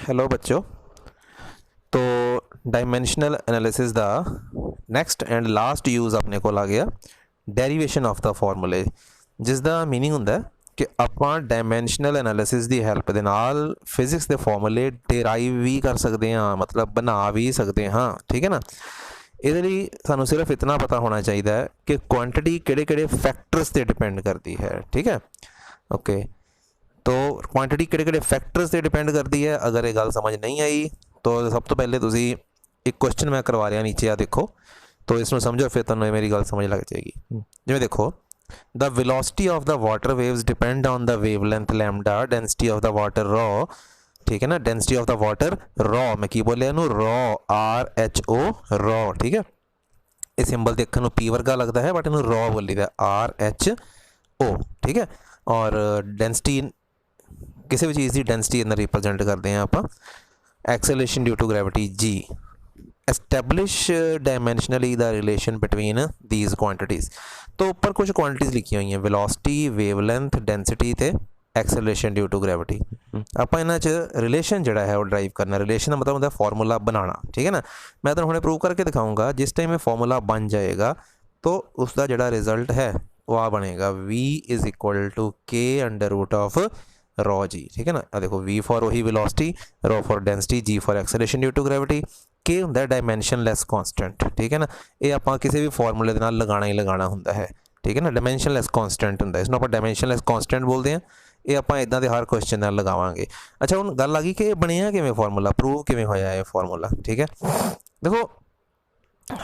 Hello बच्चों। तो dimensional analysis the next and last use ਆਪਣੇ ਕੋਲ ਆ ਗਿਆ ਡੈਰੀਵੇਸ਼ਨ ਆਫ ਦਾ ਫਾਰਮੂਲੇ, ਜਿਸ ਦਾ ਮੀਨਿੰਗ ਹੁੰਦਾ ਕਿ ਆਪਾਂ ਡਾਇਮੈਂਸ਼ਨਲ ਐਨਾਲਿਸਿਸ ਦੀ ਹੈਲਪ ਦੇ ਨਾਲ ਫਿਜ਼ਿਕਸ ਦੇ ਫਾਰਮੂਲੇ ਡਿਰਾਈਵ ਵੀ ਕਰ ਸਕਦੇ ਹਾਂ, ਮਤਲਬ ਬਣਾ ਵੀ ਸਕਦੇ ਹਾਂ। ਠੀਕ ਹੈ ਨਾ। ਇਹਦੇ ਲਈ ਸਾਨੂੰ ਸਿਰਫ ਇਤਨਾ ਪਤਾ ਹੋਣਾ ਚਾਹੀਦਾ ਹੈ ਕਿ ਕੁਆਂਟਿਟੀ ਕਿਹੜੇ-ਕਿਹੜੇ ਫੈਕਟਰਸ ਤੇ ਡਿਪੈਂਡ ਕਰਦੀ ਹੈ। ठीक है, ओके। तो क्वांटिटी किहड़े-किहड़े फैक्टर्स से डिपेंड करती है। अगर ये गल समझ नहीं आई तो सब तो पहले तुसी एक क्वेश्चन मैं करवा रहा नीचे आ देखो, तो इसमें समझो, फिर तुहानूं मेरी गल समझ लग जाएगी। जिवें देखो, the velocity of the water waves depend on the wavelength lambda, density of the water raw. ठीक है ना, density of the water raw, मैं की बोलिया इहनूं रॉ, RHO रॉ। ठीक है, ये सिंबल देखने पी वर्गा लगता है बट इन्हूं रॉ बोलीदा RHO। ठीक है, और डेंसिटी किसी भी चीज़ की डेंसिटी अंदर रिप्रजेंट करते हैं आप acceleration due to gravity G। Establish dimensionally the relation between these quantities. तो ऊपर कुछ क्वांटिटीज़ लिखी हुई हैं, वेलोसिटी, वेवलेंथ, डेंसिटी ते एक्सेलरेशन ड्यू टू ग्रैविटी। आप इन्हां च रिलेशन जिहड़ा है वो ड्राइव करना। रिलेशन का मतलब होता है फॉर्मूला बनाना। ठीक है ना, मैं तुहानूं हुणे प्रूव करके दिखाऊंगा। जिस टाइम ये फॉर्मूला बन जाएगा तो उसका जिहड़ा रिजल्ट है वो आ बनेगा V is equal to K under root of rho g. ठीक है ना, आ देखो, V फॉर वही velocity, rho for density, G for acceleration due to gravity, K हुंदा डायमेंशनलैस कॉन्स्टेंट। ठीक है ना, ये आपां किसी भी फॉर्मूले दे नाल लगाना ही लगाना हुंदा है। ठीक है ना, डायमेंशनलैस कॉन्स्टेंट हुंदा, इसनूं आपां डायमेंशनलैस कॉन्स्टेंट बोलते हैं। ये आपां इदां दे हर क्वेश्चन नाल लगावांगे। अच्छा, हुण गल आ गई कि बनिया किवें फॉर्मूला, प्रूव किवें होया ये फॉर्मूला। ठीक है, देखो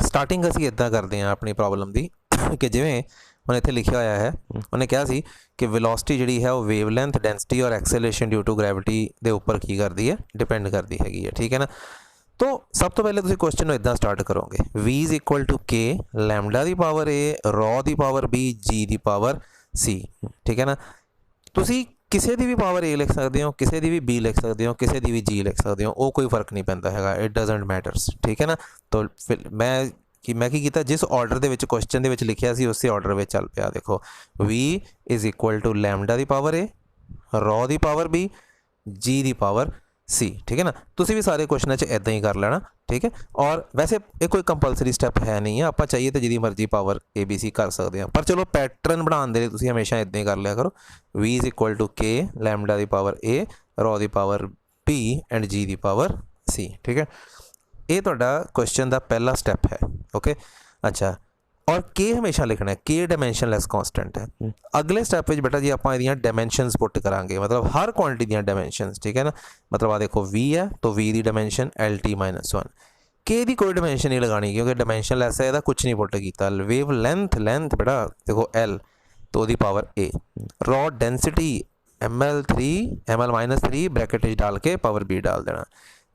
स्टार्टिंग असीं इदां करदे हां अपनी प्रॉब्लम दी कि जिवें ਹੁਣ ਇੱਥੇ ਲਿਖਿਆ ਹੋਇਆ ਹੈ, ਉਹਨੇ ਕਿਹਾ ਸੀ ਕਿ ਵੈਲੋਸਿਟੀ ਜਿਹੜੀ ਹੈ ਉਹ ਵੇਵਲੈਂਥ, ਡੈਂਸਿਟੀ ਔਰ ਐਕਸੈਲਰੇਸ਼ਨ ਡਿਊ ਟੂ ਗ੍ਰੈਵਿਟੀ ਦੇ ਉੱਪਰ ਕੀ ਕਰਦੀ ਹੈ, ਡਿਪੈਂਡ ਕਰਦੀ ਹੈਗੀ ਹੈ। ਠੀਕ ਹੈ ਨਾ, तो सब तो पहले तुम क्वेश्चन को इदा स्टार्ट करोगे, V is equal to K lambda की पावर A रॉ की पावर B G की पावर C। ठीक है ना, तुसी किसी की भी पावर A लिख सकते हो, किसी की भी B लिख सकते हो, किसी की भी G लिख सकते हो, वो कोई फर्क नहीं पैंता है, इट डजेंट मैटरस। ठीक है ना, तो फिर मैं की कीता, जिस ऑर्डर के क्वेश्चन के लिखिया सी उस ऑर्डर में चल पाया। देखो, V is equal to lambda की पावर A रॉ की पावर B G की पावर C। ठीक है ना, तुसी भी सारे क्वेश्चन इदा ही कर लेना। ठीक है, और वैसे ये कोई कंपलसरी स्टैप है नहीं है, आप चाहिए तो जिदी मर्जी पावर ABC कर सकते हैं, पर चलो पैटर्न बनाने के लिए तुसी हमेशा इदा ही कर लिया करो। V is equal to K lambda की पावर A रॉ की पावर B एंड G की पावर C। ठीक है, ये तुहाडा क्वेश्चन का पहला स्टैप है। ओके, अच्छा, और K हमेशा लिखना है, K डायमेंशनलैस कॉन्स्टेंट है। अगले स्टैप में बेटा जी आप डायमेंशनस पुट करांगे, मतलब हर क्वांटिटी दी डायमेंशनस। ठीक है ना, मतलब आ देखो V है तो V की डायमेंशन LT-1, K की कोई डायमेंशन नहीं लगानी क्योंकि डायमेंशनलैस है, कुछ नहीं पुट किया। वेव लेंथ बेटा देखो L तो वही power A, rho density ML-3 bracket डाल के पावर B डाल देना।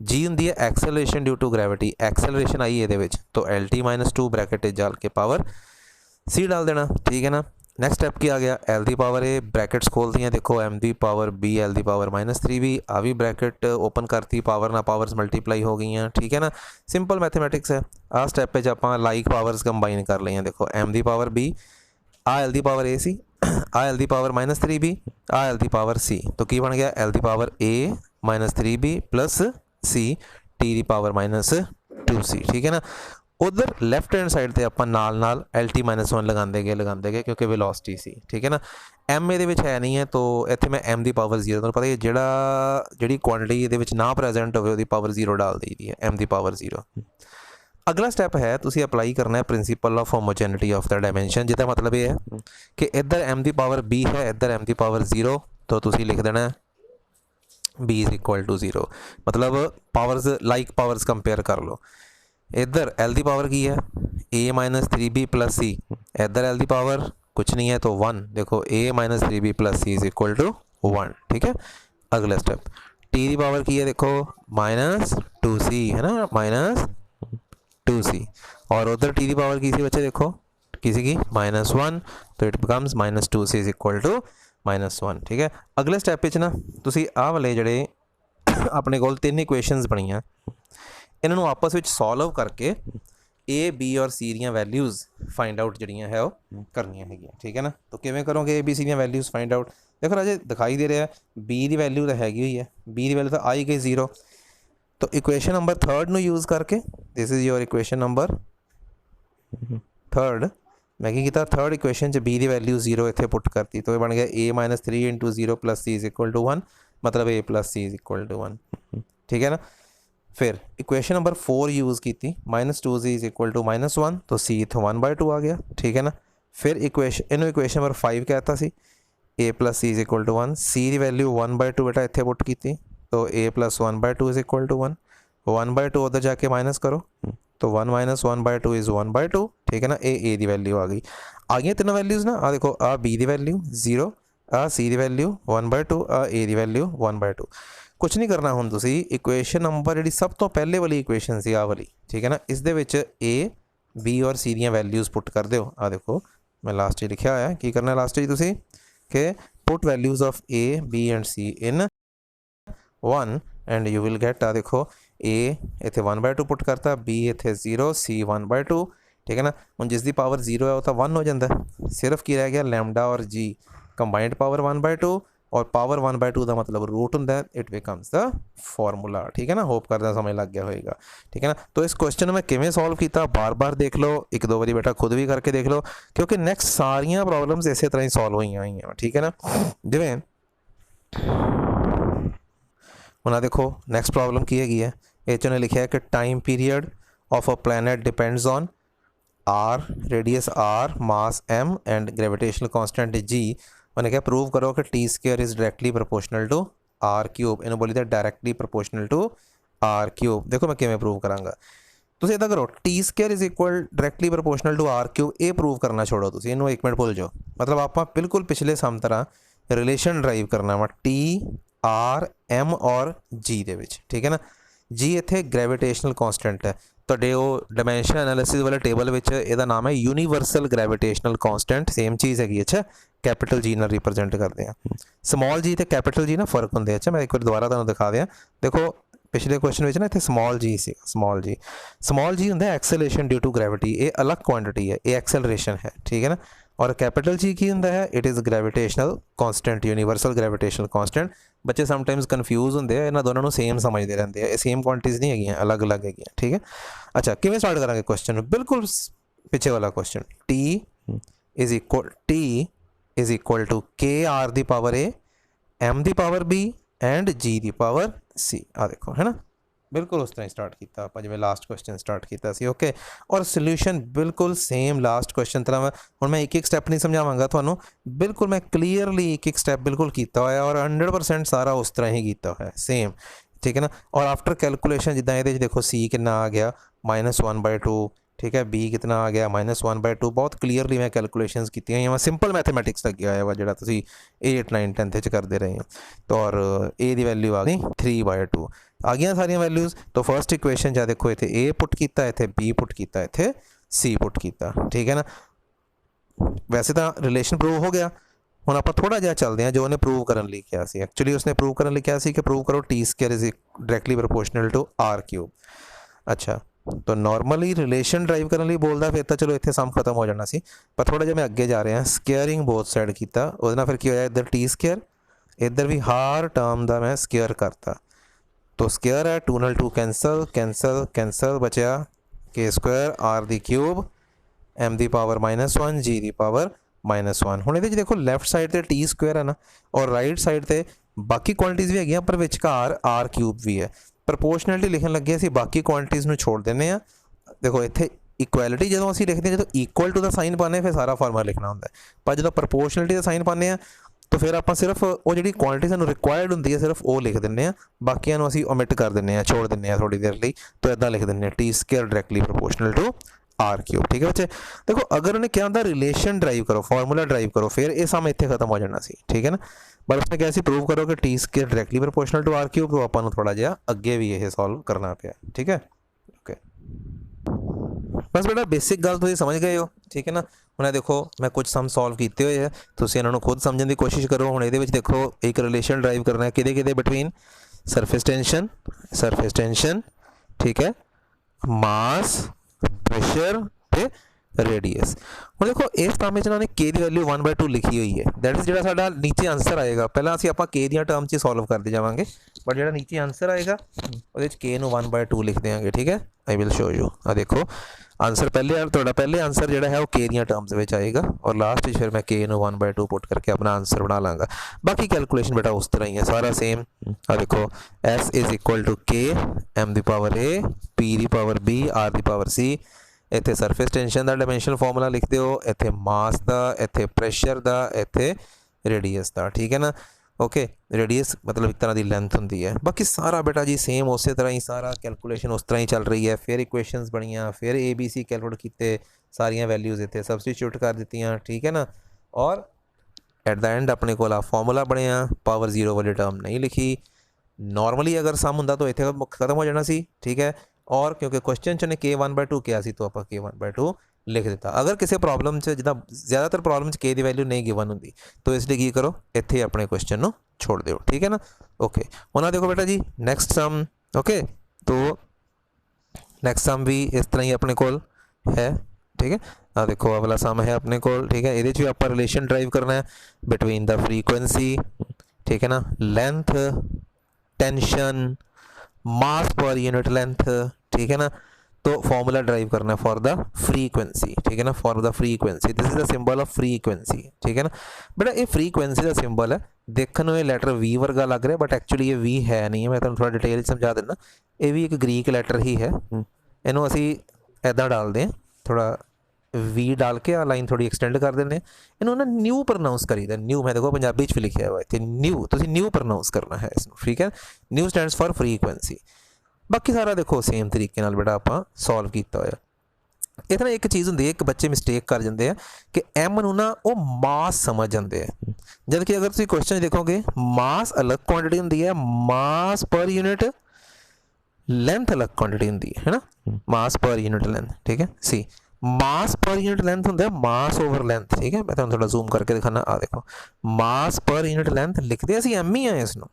जी होंगी है acceleration due to gravity, acceleration आई ये तो LT-2 ब्रैकेट डाल के पावर C डाल देना। ठीक है ना, नेक्स्ट स्टेप की आ गया, L की पावर A ब्रैकेट्स खोल दी हैं, देखो M की पावर B L की पावर -3B, आ भी ब्रैकेट ओपन करती, पावर ना पावर्स मल्टीप्लाई हो गई हैं। ठीक है ना, सिंपल मैथमेटिक्स है। आ स्टैप पे आप लाइक पावर्स कंबाइन कर ली हैं, देखो M की पावर B आ L की पावर A सी, आ L की पावर -3B आ L की पावर C, तो की बन गया L की power A -3B plus C T की पावर -2C। ठीक है ना, उधर लैफ्ट हैंड साइड पर आप नाल LT-1 लगाते गए क्योंकि वेलोसिटी सी। ठीक है ना, M ये है नहीं है तो इतने मैं M की पावर 0, तो पता है जी क्वांटिटी ये ना प्रेजेंट हो पावर 0 डाल दी है, M की पावर 0। अगला स्टैप है तुसी अप्लाई करना है principal of homogeneity of the dimension, जिसका मतलब ये है कि इधर M की पावर B है, इधर M की पावर 0, तो तुसी लिख देना है B इज़ इक्वल टू 0, मतलब पावर्स लाइक पावर्स कंपेयर कर लो। इधर L की पावर की है A-3B प्लस C, इधर L की पावर कुछ नहीं है तो 1, देखो A-3B plus C is equal to 1। ठीक है, अगला स्टेप T की पावर की है, देखो -2C है ना, -2C, और उधर T की पावर की सी बच्चे, देखो किसी की -1, तो it becomes -2C is equal to -1। ठीक है, अगले स्टैप ना तुसी आ वाले जड़े अपने को 3 इक्वेशनस बनिया, इन्हों आपस में सॉल्व करके A B और C दी वैल्यूज़ फाइंड आउट जड़ियाँ है वो करनिया है। ठीक है ना, तो किमें करोगे A B C दी वैल्यूज़ फाइंड आउट। देखो राजे दिखाई दे रहा है B की वैल्यू तो हैगी हुई है, B की वैल्यू तो आई गई 0, तो इक्वेशन नंबर 3 ਨੂੰ यूज़ करके this is your equation number 3 मैं की किया थर्ड इक्वेशन च बी की वैल्यू 0 इतने पुट करती तो ये बन गया a-3 into 0 plus C is equal to 1 मतलब a plus C is equal to 1 ठीक है ना। फिर इक्वेशन नंबर 4 यूज़ की -2 इज इक्वल टू -1 तो सी इतों 1/2 आ गया ठीक है ना। फिर इक्वेशन नंबर 5 कहता सी a plus C is equal to 1 C की वैल्यू 1/2 बेटा इतने पुट की तो a plus 1/2 is equal to 1 1/2 उधर जाके माइनस करो तो 1 माइनस 1/2 इज़ 1/2 ठीक है ना। ए की वैल्यू आ गई तीनों वैल्यूज़ ना आ देखो आ बी की वैल्यू 0 आ सी की वैल्यू 1/2 आ ए की वैल्यू 1/2 कुछ नहीं करना हुण तुसी इक्वेशन नंबर जी सब तो पहले वाली इक्वेशन सी आ वाली ठीक है ना इस दे विच ए बी और सी दी वैल्यूज़ पुट कर दो आ देखो मैं लास्ट लिखा होया की करना लास्ट तुसी के put values of A B and C in 1 and you will get आ देखो ए इतने 1/2 पुट करता बी इतने 0 सी 1/2 ठीक है ना। हम जिसकी पावर 0 है वो तो 1 हो जाता है सिर्फ की रह गया लैम्डा और जी कंबाइंड पावर 1/2 और पावर 1/2 का मतलब रूट होंगे इट बिकम्स द फॉर्मूला ठीक है ना। होप करदा समझ लग गया होगा ठीक है ना। तो इस क्वेश्चन मैं किवें सॉल्व किया बार बार देख लो एक दो बारी बेटा खुद भी करके देख लो क्योंकि नैक्सट सारिया प्रॉब्लम्स इस तरह ही सॉल्व हुई हैं ठीक है ना। जिवें हुण देखो नैक्सट प्रॉब्लम की है एच ने लिखा है कि time period of a planet depends on R radius R mass M and gravitational constant G उन्हें क्या प्रूव करो कि T square is directly proportional to R cube इन्होंने बोली था directly proportional to R cube देखो मैं किवें प्रूव करांगा तुसीं इदां करो T square is equal directly proportional to R cube ये प्रूव करना छोड़ो तुसीं इन्हों एक मिनट भूल जाओ मतलब आप बिल्कुल पिछले सम तरह रिलेशन ड्राइव करना वा टी आर एम और जी दे विच ठीक है ना। जी इत्थे ग्रेविटेशनल कांस्टेंट है तो डायमेंशन एनालिसिस वाले टेबल में यदा नाम है यूनीवर्सल ग्रेविटेशनल कांस्टेंट सेम चीज़ हैगी अच्छा कैपिटल जी नाल रिप्रजेंट करते हैं स्मॉल जी तो कैपिटल जी ना फर्क होंगे अच्छा मैं एक बार दोबारा तुहानूं दिखा दियाँ देखो पिछले क्वेश्चन में ना इतने स्मॉल जी होंगे एक्सेलरेशन ड्यू टू ग्रेविटी ये अलग क्वांटिटी है ये एक्सेलरेशन है ठीक है ना। और कैपिटल जी की होंगे है it is gravitational constant universal gravitational constant बच्चे समटाइम्स कन्फ्यूज होंगे इन्होंने दोनों सेम समझते रहते हैं सेम क्वांटिटीज़ नहीं है अलग अलग है ठीक है। अच्छा किवें स्टार्ट करांगे क्वेश्चन बिल्कुल पिछे वाला question T is equal to K R दी पावर ए एम दी पावर बी एंड जी दी पावर सी आ देखो है ना बिल्कुल उस तरह स्टार्ट किया आप जिवें लास्ट क्वेश्चन स्टार्ट किया सी ओके और सोल्यूशन बिल्कुल सेम लास्ट क्वेश्चन तरह हुण मैं एक स्टैप नहीं समझावांगा तुहानूं बिल्कुल मैं क्लीयरली एक स्टैप बिल्कुल किया होया और 100% सारा उस तरह ही किया होया सेम ठीक है ना। और आफ्टर कैलकुलेशन जिदा ये देखो सी कितना आ गया -1/2 ठीक है बी कितना आ गया -1/2 बहुत क्लीयरली मैं कैलकुलेशनस की मैं सिंपल मैथमैटिक्स लगे हुआ जो 8 9 10th करते रहे हैं तो और ए की वैल्यू आ गई 3/2 आ गई सारिया वैल्यूज़ तो फर्स्ट इक्वेशन जा देखो इतने ए पुट किया इतने बी पुट किया इतने सी पुट किया ठीक है ना। वैसे तो रिलेशन प्रूव हो गया हुण आप थोड़ा जिहा चलते हैं जो उन्हें प्रूव करने लिए कहा सी एक्चुअली उसने प्रूव करने लिए कहा सी कि प्रूव करो T square is directly proportional to R cube. अच्छा तो नॉर्मली रिलेशन ड्राइव करने लिए बोलता फिर तो चलो इतने सम खत्म हो जाना सी पर थोड़ा जिहा मैं अगे जा रहा हैं स्केयरिंग बोथ साइड किया उहदे नाल फिर की होया इधर टी स्क्वायर इधर भी हर टर्म का मैं स्केयर करता तो स्केयर है 2 नाल 2 कैंसल कैंसल कैंसल बचा के स्क्वायर आर दी क्यूब एम दी पावर -1 जी दी पावर -1 हुण इहदे देखो लैफ्ट साइड ते टी स्क्वायर है ना और राइट साइड ते बाकी क्वांटिटीज़ भी है पर विचकार आर क्यूब भी है प्रपोर्शनैलिटी लिखन लगे असीं बाकी क्वांटिटीज़ नूं छोड़ देने आ देखो इत्थे इक्वैलिटी जो असीं लिखते हैं जो इक्वल टू का साइन पाने फिर सारा फार्मूला लिखना होंगे पर जो प्रपोर्शनैलिटी का साइन पाने तो फिर आप सिर्फ वो जी क्वांटिटी सूँ रिक्वायर्ड होंगी है सिर्फ वो लिख दें बाकियां असीं ओमिट कर दें छोड़ दें थोड़ी देर लिए तो इदा लिख दें T square directly proportional to R cube ठीक है बच्चे। देखो अगर उन्हें क्या होता रिलेशन ड्राइव करो फॉर्मूला ड्राइव करो फिर ये सम इतने खत्म हो जाना सी ठीक है ना। बट उसने क्या प्रूव करो कि T square directly proportional to R cube तो आपको थोड़ा जिहा अगे भी ये सॉल्व करना पाया ठीक है ओके। बस बेटा बेसिक गल तुसीं समझ गए हो ठीक है ना। हुण देखो मैं कुछ सम सॉल्व किए हुए हैं तुसीं इन्हां नूं खुद समझने की कोशिश करो। हुण इहदे विच देखो एक रिलेशन ड्राइव करना है किहदे बिटवीन सरफेस टेंशन ठीक है मास प्रेशर ते रेडियस। हुण देखो इस काम में इन्होंने के की वैल्यू 1/2 लिखी हुई है दैट इज जो साडा नीचे आंसर आएगा पहला असीं आपां के दी टर्म च सॉल्व करते जावांगे बट जो नीचे आंसर आएगा वो के नू 1/2 लिख देंगे। ठीक है, आई विल शो यू। आ देखो आंसर पहले आंसर जो है वो के दियां टर्म्स में आएगा और लास्ट फिर मैं के नू 1/2 पुट करके अपना आंसर बना लाँगा। बाकी कैलकुलेशन बेटा उस तरह ही है, सारा सेम। आ देखो S इज इक्वल टू के M the power A P the power B R the power C। इत्थे सरफेस टेंशन का डायमेंशनल फॉर्मूला लिख दो, इत्थे मास का, इत्थे प्रेशर का, इत्थे रेडियस का। ठीक है ना, ओके। रेडियस मतलब एक तरह की लेंथ होंगी है। बाकी सारा बेटा जी सेम उस तरह ही, सारा कैलकुलेशन उस तरह ही चल रही है। फिर इक्वेशंस बनिया, फिर ABC कैलकुलेट किए, सारिया वैल्यूज़ इतने सबस्टिट्यूट कर दित्तियां। ठीक है ना, और एट द एंड अपने को फॉर्मूला बनया, पावर 0 वाली टर्म नहीं लिखी। नॉर्मली अगर सम होंदा तो इतने खत्म हो जाना सी। ठीक है, और क्योंकि क्वेश्चन च ने के 1/2 किया सी तो आप के 1/2 लिख दिता। अगर किसी प्रॉब्लम च जिदा ज़्यादातर प्रॉब्लम के दी वैल्यू नहीं गिवन होंगी तो इसलिए की करो, इत्थे अपने क्वेश्चन को छोड़ दो। ठीक है ना, ओके। हुण देखो बेटा जी नैक्सट सम, ओके। तो नैक्सट सम भी इस तरह ही अपने को है। ठीक है, आ देखो अगला सम है अपने को। ठीक है, ये भी आप रिलेशन ड्राइव करना है बिटवीन द फ्रीक्वेंसी, ठीक है ना, लेंथ, टेंशन, मास पर यूनिट लेंथ। ठीक है ना, तो फॉर्मूला ड्राइव करना है फॉर द फ्रीक्वेंसी। ठीक है ना, for the frequency, this is the symbol of frequency. ठीक है ना बेटा, ये फ्रीक्वेंसी का सिंबल है। देखने में लैटर वी वर्गा लग रहा है बट एक्चुअली ये वी है नहीं है। मैं थोड़ा डिटेल समझा देना, ये भी एक ग्रीक लैटर ही है। इनू असी ऐदा डालते हैं, थोड़ा वी डाल के लाइन थोड़ी एक्सटेंड कर दें। इनू ना न्यू प्रनाउंस करीदा, न्यू मैं देखो पंजाबी च भी लिखा हुआ है न्यू, तो न्यू प्रनाउंस करना है इसमें। ठीक है, न्यू स्टैंड्स फॉर फ्रीक्वेंसी। बाकी सारा देखो सेम तरीके नाल बेटा आप सॉल्व किया होया। इस तरह एक चीज़ होंगी है, एक बच्चे मिसटेक कर जाते हैं कि एम नू ना वो मास समझ जाते हैं, जबकि अगर तुम क्वेश्चन देखोगे मास अलग क्वांटिटी होंगी है, मास पर यूनिट लेंथ अलग क्वांटिटी होंगी है ना, मास पर यूनिट लेंथ। ठीक है, सी मास पर यूनिट लेंथ होंगे मास ओवर लेंथ। ठीक है, मैं थोड़ा जूम करके दिखाना। आ देखो मास पर यूनिट लेंथ लिखते असी एम ही है इसनों,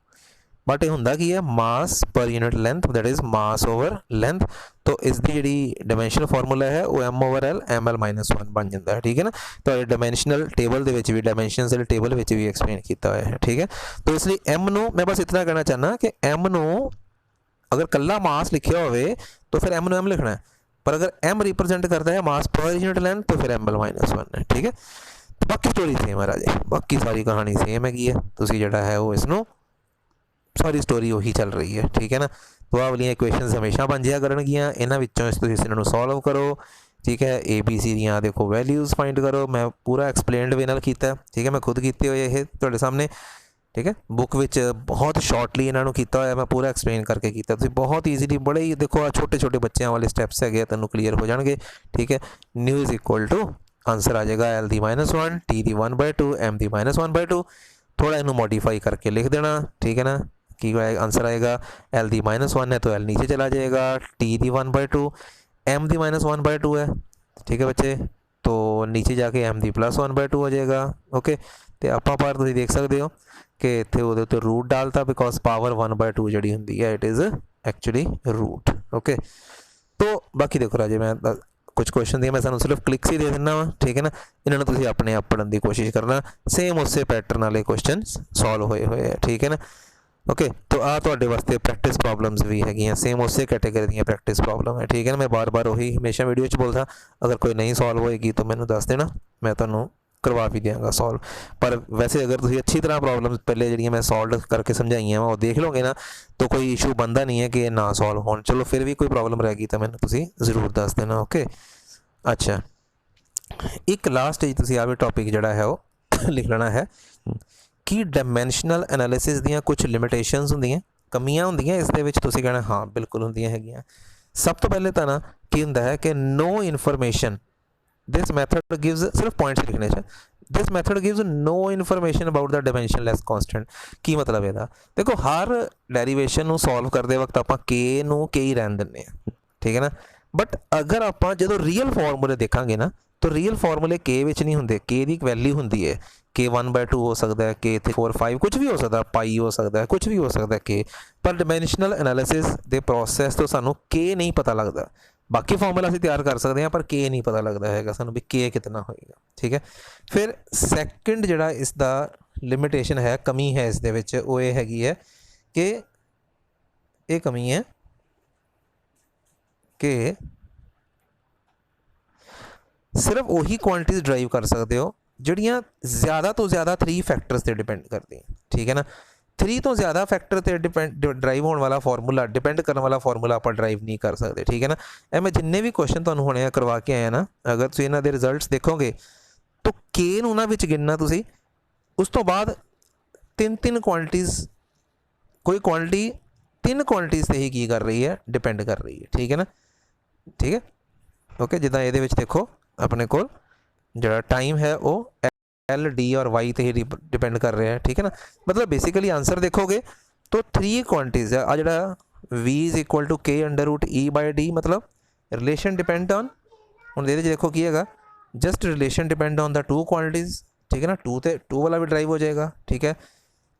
बट ये होंदा की है mass per unit length, that is mass over length. तो इसकी जी डायमेंशनल फॉर्मूला है वो M/L ML-1 बन जाता है। ठीक है ना, तो डायमेंशनल टेबल भी डायमेंशन वाले टेबल भी एक्सप्लेन किया हुआ है। ठीक है, तो इसलिए एम नू मैं बस इतना कहना चाहना कि एम नू अगर कला मास लिखा हो तो फिर एम नू एम लिखना है, पर अगर एम रिप्रजेंट करता है मास पर यूनिट लेंथ तो फिर ML-1 है। ठीक है, बाकी स्टोरी सेम है राजे, बाकी सारी कहानी सेम हैगी है। तुसी जिहड़ा है वो इसनू सारी स्टोरी वही चल रही है। ठीक है ना, तो आ वाली इक्वेशंस हमेशा बन जाया करनगियां, इन्हां विच्चों इन्हां नूं सॉल्व करो। ठीक है, ABC दियां देखो वैल्यूज़ फाइंड करो। मैं पूरा एक्सप्लेनड वे नाल कीता। ठीक है, मैं खुद कीते हुए ये तुहाडे सामने। ठीक है, बुक विच बहुत शॉर्टली इन्हां नूं कीता होया, मैं पूरा एक्सप्लेन करके कीता। तुसीं बहुत ईजीली बड़े ही देखो छोटे छोटे बच्चों वाले स्टैप्स है तुहानूं क्लीयर हो जाएंगे। ठीक है, nu is equal to answer आ जाएगा L-1 T दी 1/2 M दी -1/2। थोड़ा इनू मॉडिफाई करके लिख देना। ठीक है ना, की आंसर आएगा L दी -1 है तो L नीचे चला जाएगा, T दी 1/2 M दी -1/2 है। ठीक है बच्चे, तो नीचे जाके M दी +1/2 हो जाएगा। ओके, तो आप पर तुम देख सकते हो कि इतने वो उत्ते रूट डालता बिकॉज पावर 1/2 जी होंगी है it is actually root. Okay, तो बाकी देखो राजे मैं कुछ क्वेश्चन दिए मैं सानू सिर्फ क्लिक्स ही दे देना वा। ठीक है ना, इन्होंने तुम अपने आप पढ़ने की कोशिश करना, सेम उस पैटर्न वाले क्वेश्चन सॉल्व होए हुए हैं। ठीक है ना, ओके, तो आ तुहाडे वास्ते प्रैक्टिस प्रॉब्लम्स भी हैगियां, सेम उस कैटेगरी दी प्रैक्टिस प्रॉब्लम है। ठीक है ना, मैं बार बार वही हमेशा वीडियो च बोलता, अगर कोई नहीं सॉल्व होएगी तो मैनू दस देना, मैं तुहानू करवा भी देंगा सॉल्व। पर वैसे अगर तुम अच्छी तरह प्रॉब्लम्स पहले जी मैं सॉल्व करके समझाइया वो देख लोगे ना तो कोई इशू बनता नहीं है कि ना सॉल्व हो। चलो फिर भी कोई प्रॉब्लम रहेगी तो मैनू तुसीं जरूर दस देना। ओके, अच्छा एक लास्ट तुसीं आ भी टॉपिक जिहड़ा है वो लिख लेना है कि डायमेंशनल एनालिसिस दियां कुछ लिमिटेशनस होंदियां, कमियां होंदियां इस दे विच तुसीं कहना हाँ बिल्कुल होंदियां हैगियां। सब तो पहले तो ना की हुंदा है कि no information this method gives, सिर्फ पॉइंट्स लिखने च, this method gives no information about the dimensionless constant. की मतलब है देखो हर डेरिवेशन नू सॉल्व करते वक्त आप के नू के ही रहन दिंदे आ। ठीक है ना, बट अगर आप जो रियल फॉर्मूले देखांगे ना तो रियल फॉर्मूले के विच नहीं होंदे, के दी एक वैल्यू होंदी है, के 1/2 हो सकता है, के 4/5 कुछ भी हो सकता है, पाई हो सकता है, कुछ भी हो सकता है के। पर डायमेंशनल एनालिसिस दे प्रोसैस तो सानू के नहीं पता लगता। बाकी फॉर्मूला असीं तैयार कर सकते हैं पर के नहीं पता लगता है सानू भी के कितना होएगा। ठीक है, फिर सैकेंड जिहड़ा इसका लिमिटेशन है, कमी है इस दे विच वो ये हैगी है कि ये कमी है कि सिर्फ वही क्वांटिटीज ड्राइव कर सकते हो ਜਿਹੜੀਆਂ ज़्यादा तो ज़्यादा 3 फैक्टर्स से डिपेंड करती हैं, ठीक है ना। 3 तो ज़्यादा फैक्टर से ड्राइव होने वाला फॉर्मूला डिपेंड करने वाला फॉर्मूला आप ड्राइव नहीं कर सकते, ठीक है ना। ए मैं जिन्ने भी क्वेश्चन तुहानूं हुणे करवा के आया ना, अगर तुसीं इन्हां दे रिजल्ट्स देखोगे तो के नूं उन्हां विच गिनना तुसीं, उस तो बाद 3 क्वांटिटीज़, कोई क्वांटिटी 3 क्वांटिटीज़ से ही की कर रही है, डिपेंड कर रही है, ठीक है ना। ठीक है, ओके। जिद्दां इहदे विच देखो अपने कोल जो टाइम है वो एल डी और वाई ते ही डिपेंड कर रहे हैं, ठीक है ना। मतलब बेसिकली आंसर देखोगे तो 3 क्वांटिटीज़ है आ जड़ा V is equal to K under root E by D, मतलब रिलेशन डिपेंड ऑन, हुण ये देखो की है just relation depend on the 2 quantities, ठीक है ना। 2 वाला भी ड्राइव हो जाएगा, ठीक है,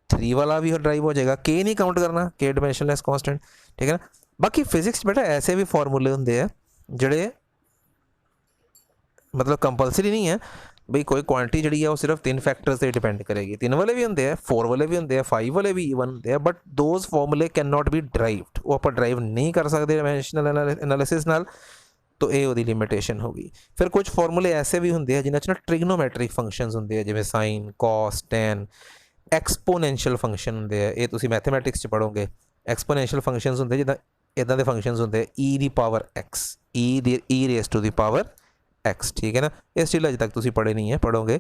3 वाला भी ड्राइव हो जाएगा, के नहीं काउंट करना, के डायमेंशनलेस कांस्टेंट, ठीक है ना। बाकी फिजिक्स बेटा ऐसे भी फॉर्मूले होंगे हैं जड़े मतलब कंपलसरी नहीं है बई कोई क्वांटिटी जी है वो सिर्फ 3 फैक्टर्स से डिपेंड करेगी। 3 वाले भी होंगे, 4 वाले भी होंगे, 5 वाले भी इवन होंगे, बट दोज फॉर्मूले कैन नॉट बी ड्राइव्ड, वो आप ड्राइव नहीं कर सकते डायमेंशनल एनालिसिस नाल, तो ये वो लिमिटेशन होगी। फिर कुछ फॉर्मूले ऐसे भी होंगे जिन्होंने ना ट्रिग्नोमैट्रिक फंक्शनस होंगे जिवें sine, cos, tan, exponential function होंगे, ये तुसीं मैथमैटिक्स च पढ़ोगे। एक्सपोनेंशियल फंक्शनस होंगे जिद्दां इदां दे फंक्शनस होंगे ई दी power x, e raise to the power x, ठीक है ना। ये स्टिल अजे तक तुसीं पढ़े नहीं है, पढ़ोगे,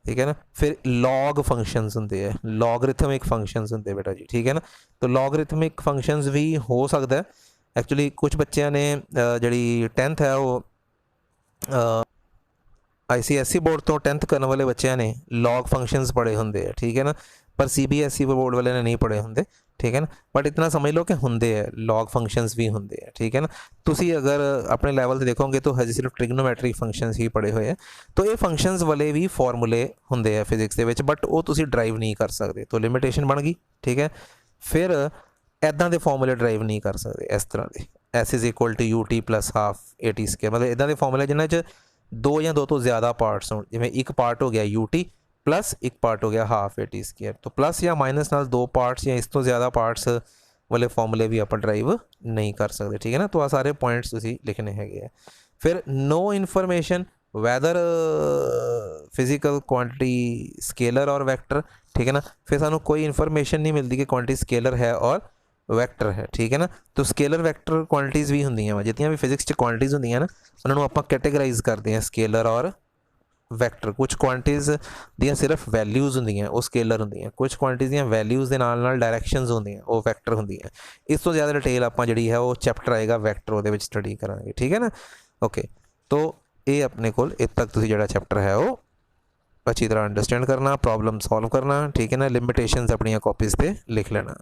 ठीक है ना। फिर लॉग फंक्शनस होंगे है, लॉगरिथमिक फंक्शनस होंगे बेटा जी, ठीक है ना। तो लॉगरिथमिक फंक्शनस भी हो सकता है। एक्चुअली कुछ बच्चों ने जी 10th है वो ICSE बोर्ड तो 10th करने वाले बच्चों ने लॉग फंक्शनस पढ़े होंगे, ठीक है ना, पर CBSE बोर्ड वाले ने नहीं पढ़े होंगे, ठीक है ना। बट इतना समझ लो कि होंगे है, लॉग फंक्शनस भी होंगे है, ठीक है ना। तुसी अगर अपने लैवल से देखोगे तो हजे सिर्फ ट्रिग्नोमैट्रिक फंक्शनस ही पढ़े हुए हैं, तो ये फंक्शनस वाले भी फॉर्मूले होंगे है फिजिक्स के विच, बट वो तुसी ड्राइव नहीं कर सकते, तो लिमिटेशन बन गई, ठीक है। फिर इदां के फॉर्मूले ड्राइव नहीं कर सकते इस तरह के, S is equal to U T plus half A T square, मतलब इदां के फॉर्मूले जिन्हां च 2 या 2 तो ज़्यादा पार्ट्स हो, जिवें एक पार्ट हो गया यू टी प्लस एक पार्ट हो गया हाफ ए टी स्क्वायर, तो प्लस या माइनस नाल 2 पार्ट्स या इस तो ज़्यादा पार्ट्स वाले फॉर्मूले भी आप ड्राइव नहीं कर सकते, ठीक है ना। तो आ सारे पॉइंट्स तुसीं लिखने हैं। फिर no information whether physical quantity scalar और वैक्टर, ठीक है ना। फिर सानू कोई इन्फॉर्मेशन नहीं मिलती कि क्वांटिटी स्केलर है और वैक्टर है, ठीक है ना। तो स्केलर वैक्टर क्वांटिटीज़ भी होंदियां वा, जितनी भी फिजिक्स च क्वांटिटीज़ होंदियां ना उन्होंने आप कैटेगराइज करते हैं स्केलर और वैक्टर। कुछ क्वांटिटीज़ दियां सिर्फ वैल्यूज़ होंदियां वो स्केलर होंदियां, कुछ क्वांटिटीज़ दियां वैल्यूज़ दे नाल नाल डायरैक्शनस होंदियां वो वैक्टर होंदियां। इस तो ज़्यादा डिटेल आप जिहड़ी है वो चैप्टर आएगा वैक्टर ਉਹਦੇ ਵਿੱਚ स्टडी करांगे, ठीक है ना। ओके, तो ये अपने को इत्थे तक तुसीं जिहड़ा चैप्टर है वो अच्छी तरह अंडरस्टैंड करना, प्रॉब्लम सॉल्व करना, ठीक है ना। लिमिटेशनस अपनी कॉपीज़ पे लिख लेना।